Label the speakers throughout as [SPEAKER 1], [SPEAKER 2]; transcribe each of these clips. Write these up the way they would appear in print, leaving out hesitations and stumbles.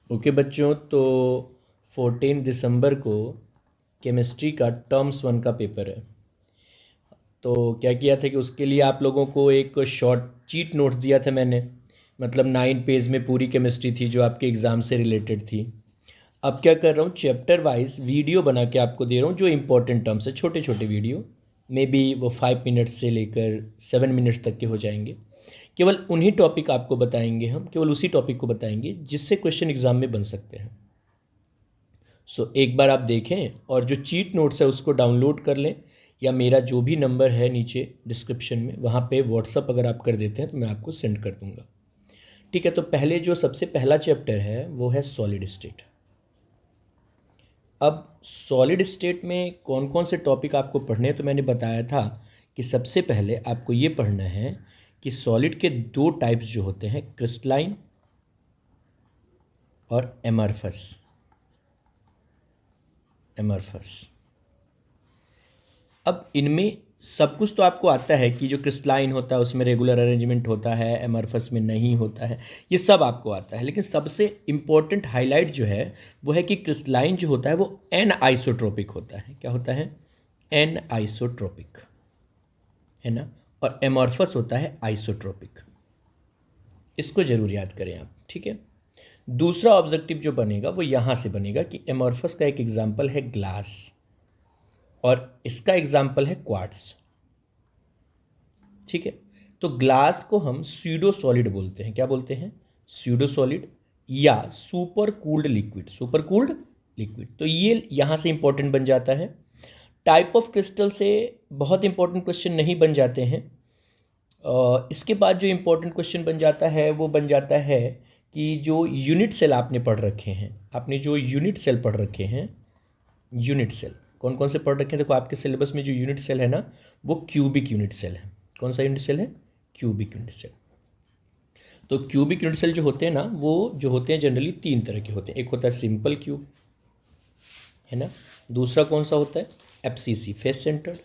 [SPEAKER 1] Okay बच्चों, तो 14 दिसंबर को केमिस्ट्री का टर्म्स 1 का पेपर है। तो क्या किया था कि उसके लिए आप लोगों को एक शॉर्ट चीट नोट्स दिया था मैंने, मतलब 9 पेज में पूरी केमिस्ट्री थी जो आपके एग्ज़ाम से रिलेटेड थी। अब क्या कर रहा हूँ, चैप्टर वाइज वीडियो बना के आपको दे रहा हूँ जो इंपॉर्टेंट टर्म्स है, छोटे छोटे वीडियो, मे बी वो 5 मिनट्स से लेकर 7 मिनट्स तक के हो जाएंगे। केवल उन्हीं टॉपिक आपको बताएंगे, हम केवल उसी टॉपिक को बताएंगे जिससे क्वेश्चन एग्जाम में बन सकते हैं। एक बार आप देखें और जो चीट नोट्स है उसको डाउनलोड कर लें, या मेरा जो भी नंबर है नीचे डिस्क्रिप्शन में वहाँ पे व्हाट्सअप अगर आप कर देते हैं तो मैं आपको सेंड कर दूँगा। ठीक है, तो पहले जो सबसे पहला चैप्टर है वो है सॉलिड स्टेट। अब सॉलिड स्टेट में कौन कौन से टॉपिक आपको पढ़ने हैं, तो मैंने बताया था कि सबसे पहले आपको ये पढ़ना है कि सॉलिड के 2 टाइप्स जो होते हैं, क्रिस्टलाइन और एमरफस। अब इनमें सब कुछ तो आपको आता है कि जो क्रिस्टलाइन होता है उसमें रेगुलर अरेंजमेंट होता है, एमरफस में नहीं होता है, ये सब आपको आता है। लेकिन सबसे इम्पोर्टेंट हाईलाइट जो है वो है कि क्रिस्टलाइन जो होता है वो एन आइसोट्रोपिक होता है। क्या होता है? एन आइसोट्रोपिक, है ना। और एमॉर्फस होता है आइसोट्रोपिक। इसको जरूर याद करें आप, ठीक है। दूसरा ऑब्जेक्टिव जो बनेगा वो यहाँ से बनेगा कि एमॉर्फस का एक एग्जाम्पल है ग्लास और इसका एग्जाम्पल है क्वार्ट्ज, ठीक है। तो ग्लास को हम स्यूडो सॉलिड बोलते हैं। क्या बोलते हैं? स्यूडो सॉलिड या super cooled liquid. Super cooled liquid, तो ये यहाँ से इंपॉर्टेंट बन जाता है। टाइप ऑफ क्रिस्टल से बहुत इंपॉर्टेंट क्वेश्चन नहीं बन जाते हैं। इसके बाद जो इंपॉर्टेंट क्वेश्चन बन जाता है वो बन जाता है कि जो यूनिट सेल आपने पढ़ रखे हैं, आपने जो यूनिट सेल पढ़ रखे हैं, यूनिट सेल कौन कौन से पढ़ रखे हैं? देखो आपके सिलेबस में जो यूनिट सेल है ना वो क्यूबिक यूनिट सेल है। कौन सा यूनिट सेल है? Cubic unit cell. तो क्यूबिक यूनिट सेल जो होते हैं ना वो जो होते हैं जनरली 3 तरह के होते हैं। एक होता है सिंपल क्यूब, है ना। दूसरा कौन सा होता है? FCC, face centred.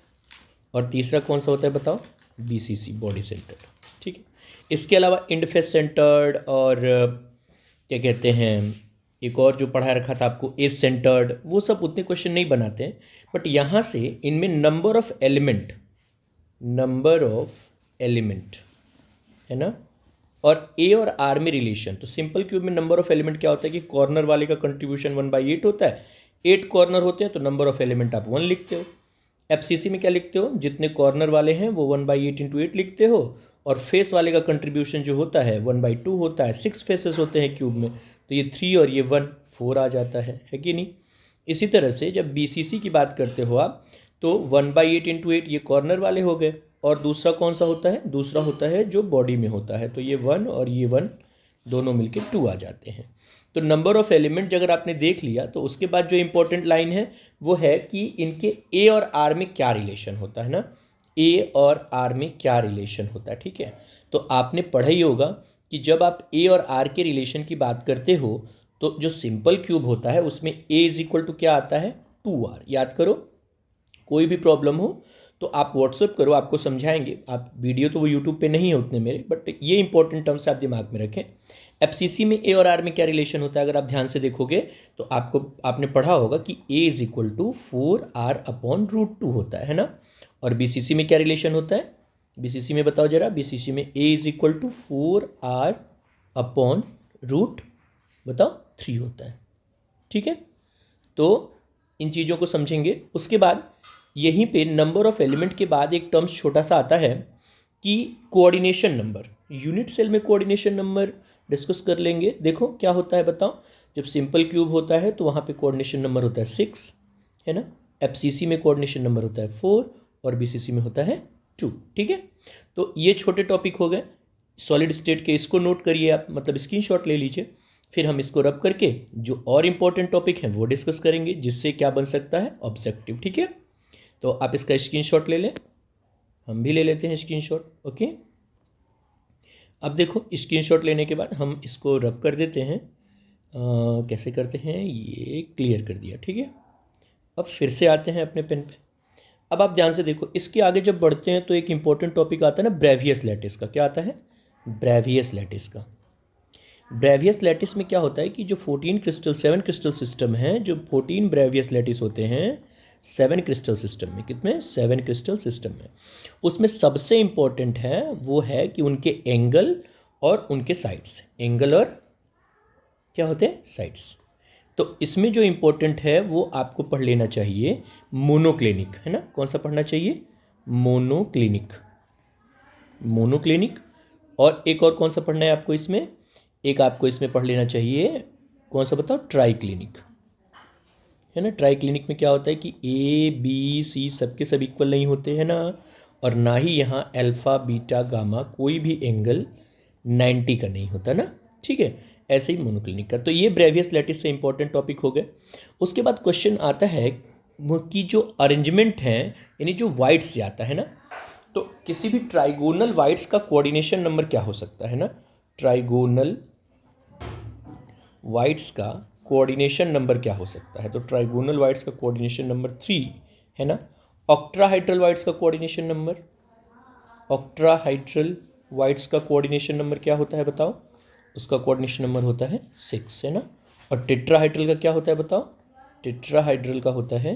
[SPEAKER 1] और तीसरा कौन सा होता है बताओ? बीसीसी, बॉडी सेंटर्ड, ठीक है। इसके अलावा इंडफेस सेंटर्ड और क्या कहते हैं, एक और जो पढ़ा रखा था आपको एस सेंटर्ड, वो सब उतने क्वेश्चन नहीं बनाते हैं। बट यहाँ से इनमें नंबर ऑफ एलिमेंट है ना, और ए और आर में रिलेशन। तो सिंपल क्यूब में नंबर ऑफ एलिमेंट क्या होता है कि कॉर्नर वाले का कंट्रीब्यूशन 1/8 होता है। 8 कॉर्नर होते हैं तो नंबर ऑफ एलिमेंट आप 1 लिखते हो। एफसीसी में क्या लिखते हो? जितने कॉर्नर वाले हैं वो 1/8 इंटू 8 लिखते हो, और फेस वाले का कंट्रीब्यूशन जो होता है 1/2 होता है। 6 फेसेस होते हैं क्यूब में, तो ये 3 और ये 1, 4 आ जाता है कि नहीं। इसी तरह से जब बीसीसी की बात करते हो आप, तो 1/8 इंटू 8 ये कॉर्नर वाले हो गए, और दूसरा कौन सा होता है? दूसरा होता है जो बॉडी में होता है, तो ये 1 और ये 1 दोनों मिलके 2 आ जाते हैं। तो नंबर ऑफ एलिमेंट अगर आपने देख लिया तो उसके बाद जो इंपॉर्टेंट लाइन है वो है कि इनके ए और आर में क्या रिलेशन होता है ना। ए और आर में क्या रिलेशन होता है, ठीक है। तो आपने पढ़ा ही होगा कि जब आप ए और आर के रिलेशन की बात करते हो तो जो सिंपल क्यूब होता है उसमें ए इज इक्वल टू क्या आता है? 2r। याद करो, कोई भी प्रॉब्लम हो तो आप व्हाट्सअप करो, आपको समझाएंगे। आप वीडियो तो वो यूट्यूब पे नहीं है उतने मेरे, बट ये इंपॉर्टेंट टर्म्स आप दिमाग में रखें। एफसीसी में ए और आर में क्या रिलेशन होता है अगर आप ध्यान से देखोगे तो आपने पढ़ा होगा कि ए इज इक्वल टू 4r/√2 होता है ना। और बीसीसी में क्या रिलेशन होता है? बीसीसी में बताओ जरा। बीसीसी में ए इज इक्वल टू 4r/√, बताओ, 3 होता है, ठीक है। तो इन चीज़ों को समझेंगे। उसके बाद यहीं पे नंबर ऑफ एलिमेंट के बाद एक टर्म्स छोटा सा आता है कि कोऑर्डिनेशन नंबर। यूनिट सेल में कोऑर्डिनेशन नंबर डिस्कस कर लेंगे। देखो क्या होता है बताओ। जब सिंपल क्यूब होता है तो वहाँ पे कोऑर्डिनेशन नंबर होता है 6, है ना। एफसीसी में कोऑर्डिनेशन नंबर होता है 4 और बीसीसी में होता है 2, ठीक है। तो ये छोटे टॉपिक हो गए सॉलिड स्टेट के, इसको नोट करिए आप, मतलब स्क्रीनशॉट ले लीजिए। फिर हम इसको रब करके जो और इम्पोर्टेंट टॉपिक हैं वो डिस्कस करेंगे जिससे क्या बन सकता है? ऑब्जेक्टिव, ठीक है। तो आप इसका स्क्रीनशॉट ले लें, हम भी ले लेते हैं स्क्रीनशॉट, ओके। अब देखो स्क्रीनशॉट लेने के बाद हम इसको रब कर देते हैं। कैसे करते हैं? ये क्लियर कर दिया, ठीक है। अब फिर से आते हैं अपने पेन पे। अब आप ध्यान से देखो, इसके आगे जब बढ़ते हैं तो एक इंपॉर्टेंट टॉपिक आता है ना, ब्रेवियस लैटिस का। क्या आता है? ब्रेवियस लैटिस का। ब्रेवियस लैटिस में क्या होता है कि जो 7 क्रिस्टल सिस्टम है, जो 14 ब्रेवियस लैटिस होते हैं 7 क्रिस्टल सिस्टम में, कितने 7 क्रिस्टल सिस्टम में, उसमें सबसे इंपॉर्टेंट है वो है कि उनके एंगल और उनके साइड्स, एंगल और क्या होते हैं साइड्स। तो इसमें जो इंपॉर्टेंट है वो आपको पढ़ लेना चाहिए मोनोक्लिनिक, है ना, कौन सा पढ़ना चाहिए, मोनोक्लिनिक, मोनोक्लिनिक। और एक और कौन सा पढ़ना है आपको इसमें, एक आपको इसमें पढ़ लेना चाहिए कौन सा बताओ, ट्राई क्लिनिक, है ना। ट्राई क्लिनिक में क्या होता है कि ए बी सी सबके सब इक्वल नहीं होते हैं ना, और ना ही यहाँ अल्फा बीटा गामा कोई भी एंगल 90 का नहीं होता ना, ठीक है। ऐसे ही मोनोक्लिनिक का। तो ये ब्रेवियस लैटिस से इंपॉर्टेंट टॉपिक हो गए। उसके बाद क्वेश्चन आता है कि जो अरेंजमेंट है, यानी जो वाइड्स से आता है ना, तो किसी भी ट्राइगोनल वाइड्स का कोऑर्डिनेशन नंबर क्या हो सकता है ना, ट्राइगोनल वाइड्स का कोऑर्डिनेशन नंबर क्या हो सकता है, तो ट्राइगोनल वाइड्स का कोऑर्डिनेशन नंबर 3 है ना। ऑक्ट्राहाइड्रल वाइड्स का कोऑर्डिनेशन नंबर, ऑक्ट्राहाइड्रल वाइड्स का कोऑर्डिनेशन नंबर क्या होता है बताओ, उसका कोऑर्डिनेशन नंबर होता है 6, है ना। और टेट्राहाइड्रल का क्या होता है बताओ, टेट्राहाइड्रल का होता है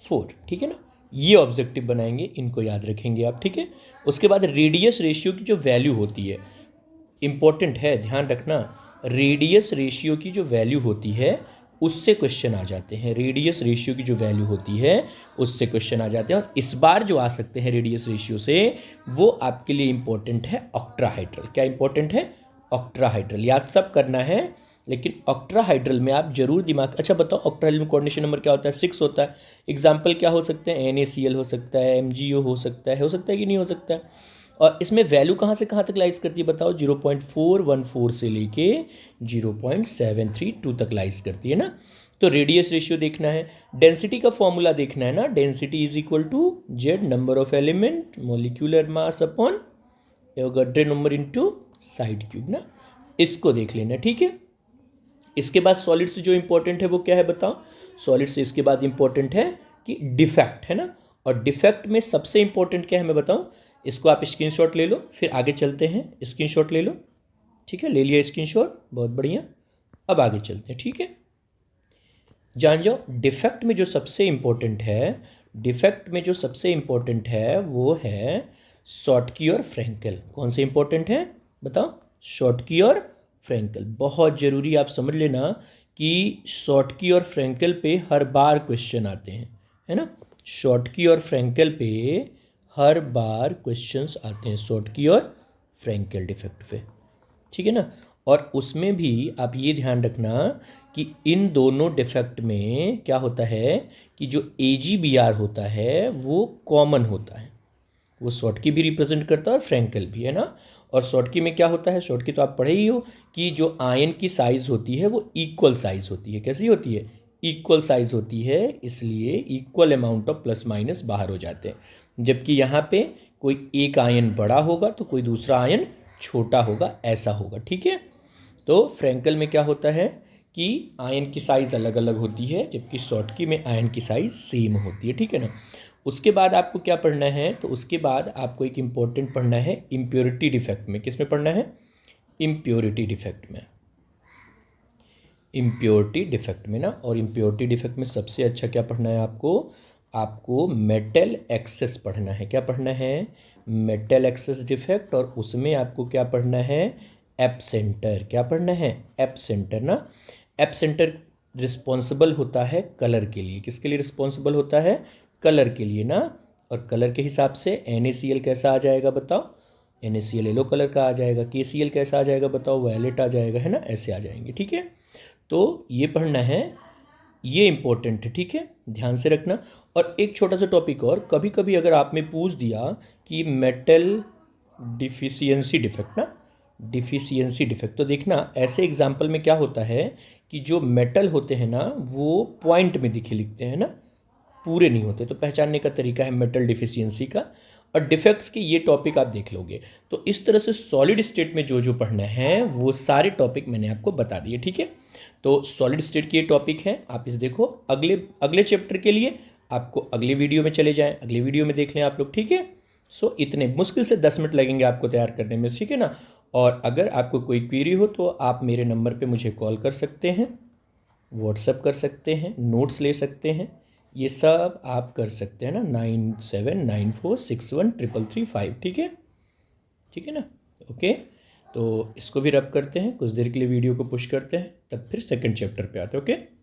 [SPEAKER 1] 4, ठीक है ना। ये ऑब्जेक्टिव बनाएंगे, इनको याद रखेंगे आप, ठीक है। उसके बाद रेडियस रेशियो की जो वैल्यू होती है, इंपॉर्टेंट है, ध्यान रखना, रेडियस रेशियो की जो वैल्यू होती है उससे क्वेश्चन आ जाते हैं, रेडियस रेशियो की जो वैल्यू होती है उससे क्वेश्चन आ जाते हैं। और इस बार जो आ सकते हैं रेडियस रेशियो से, वो आपके लिए इंपॉर्टेंट है ऑक्ट्राहाइड्रल। क्या इंपॉर्टेंट है, ऑक्ट्राहाइड्रल। याद सब करना है, लेकिन ऑक्ट्राहाइड्रल में आप जरूर दिमाग, अच्छा बताओ ऑक्ट्राहाइड्रल में कोऑर्डिनेशन नंबर क्या होता है, 6 होता है। एग्जाम्पल क्या हो सकते हैं, NaCl हो सकता है, MgO हो सकता है कि नहीं हो सकता है। और इसमें वैल्यू कहाँ से कहाँ तक लाइज करती है बताओ, 0.414 से लेके 0.732 तक लाइज करती है ना। तो रेडियस रेशियो देखना है, डेंसिटी का फॉर्मूला देखना है ना, density is equal to Z number of element molecular mass upon Avogadro number into side cube ना, इसको देख लेना, ठीक है। इसके बाद सॉलिड से जो इंपॉर्टेंट है वो क्या है बताओ, सॉलिड से इसके बाद इंपॉर्टेंट है कि डिफेक्ट, है ना। और डिफेक्ट में सबसे इंपॉर्टेंट क्या है मैं बताऊं, इसको आप स्क्रीनशॉट ले लो, फिर आगे चलते हैं, स्क्रीनशॉट ले लो, ठीक है, ले लिया स्क्रीनशॉट, बहुत बढ़िया। अब आगे चलते हैं, ठीक है। जान जाओ डिफेक्ट में जो सबसे इंपॉर्टेंट है, डिफेक्ट में जो सबसे इंपॉर्टेंट है वो है शॉर्टकी और फ्रैंकल। कौन से इंपॉर्टेंट है बताओ, शॉर्टकी और फ्रैंकल। बहुत ज़रूरी, आप समझ लेना कि शॉर्टकी और फ्रैंकल पे हर बार क्वेश्चन आते हैं, है ना। शॉर्टकी और फ्रैंकल पे हर बार क्वेश्चंस आते हैं, शॉर्टकी और फ्रैंकल डिफेक्ट पे, ठीक है ना। और उसमें भी आप ये ध्यान रखना कि इन दोनों डिफेक्ट में क्या होता है कि जो AgBr होता है वो कॉमन होता है, वो शॉर्टकी भी रिप्रेजेंट करता है और फ्रैंकल भी, है ना। और शॉर्टकी में क्या होता है, शॉर्टकी तो आप पढ़े ही हो कि जो आयन की साइज़ होती है वो इक्वल साइज़ होती है। कैसी होती है, इक्वल साइज़ होती है, इसलिए equal amount of plus minus बाहर हो जाते हैं। जबकि यहाँ पे कोई एक आयन बड़ा होगा तो कोई दूसरा आयन छोटा होगा, ऐसा होगा, ठीक है। तो फ्रैंकल में क्या होता है कि आयन की साइज़ अलग अलग होती है, जबकि शॉर्टकी में आयन की साइज़ सेम होती है, ठीक है ना। उसके बाद आपको क्या पढ़ना है, तो उसके बाद आपको एक इम्पोर्टेंट पढ़ना है इम्प्योरिटी डिफेक्ट में। किस में पढ़ना है, इम्प्योरिटी डिफेक्ट में, इम्प्योरिटी डिफेक्ट में ना। और इम्प्योरिटी डिफेक्ट में सबसे अच्छा क्या पढ़ना है आपको, आपको मेटल एक्सेस पढ़ना है। क्या पढ़ना है, मेटल एक्सेस डिफेक्ट। और उसमें आपको क्या पढ़ना है, एब्सेंटर। क्या पढ़ना है, एब्सेंटर ना। एब्सेंटर रिस्पॉन्सिबल होता है कलर के लिए, किसके लिए रिस्पॉन्सिबल होता है, कलर के लिए ना। और कलर के हिसाब से NaCl कैसा आ जाएगा बताओ, NaCl येलो कलर का आ जाएगा, KCl कैसा आ जाएगा बताओ, वायलेट आ जाएगा, है ना, ऐसे आ जाएंगे, ठीक है। तो ये पढ़ना है, ये इंपॉर्टेंट है, ठीक है, ध्यान से रखना। और एक छोटा सा टॉपिक और, कभी कभी अगर आप में पूछ दिया कि मेटल डिफिशियंसी डिफेक्ट ना, डिफिशियंसी डिफेक्ट, तो देखना ऐसे एग्जाम्पल में क्या होता है कि जो मेटल होते हैं ना वो पॉइंट में दिखे लिखते हैं ना, पूरे नहीं होते। तो पहचानने का तरीका है मेटल डिफिशियंसी का। और डिफेक्ट्स के ये टॉपिक आप देख लोगे। तो इस तरह से सॉलिड स्टेट में जो जो पढ़ना है वो सारे टॉपिक मैंने आपको बता दिए, ठीक है। तो सॉलिड स्टेट के ये टॉपिक हैं, आप इस देखो। अगले चैप्टर के लिए आपको अगले वीडियो में चले जाएं, अगले वीडियो में देख लें आप लोग, ठीक है। सो इतने मुश्किल से 10 मिनट लगेंगे आपको तैयार करने में, ठीक है ना। और अगर आपको कोई क्वेरी हो तो आप मेरे नंबर पे मुझे कॉल कर सकते हैं, व्हाट्सएप कर सकते हैं, नोट्स ले सकते हैं, ये सब आप कर सकते हैं ना। 9794613335, ठीक है, ठीक है ना। ओके, तो इसको भी रब करते हैं, कुछ देर के लिए वीडियो को पुश करते हैं, तब फिर सेकंड चैप्टर पे आते हैं। ओके।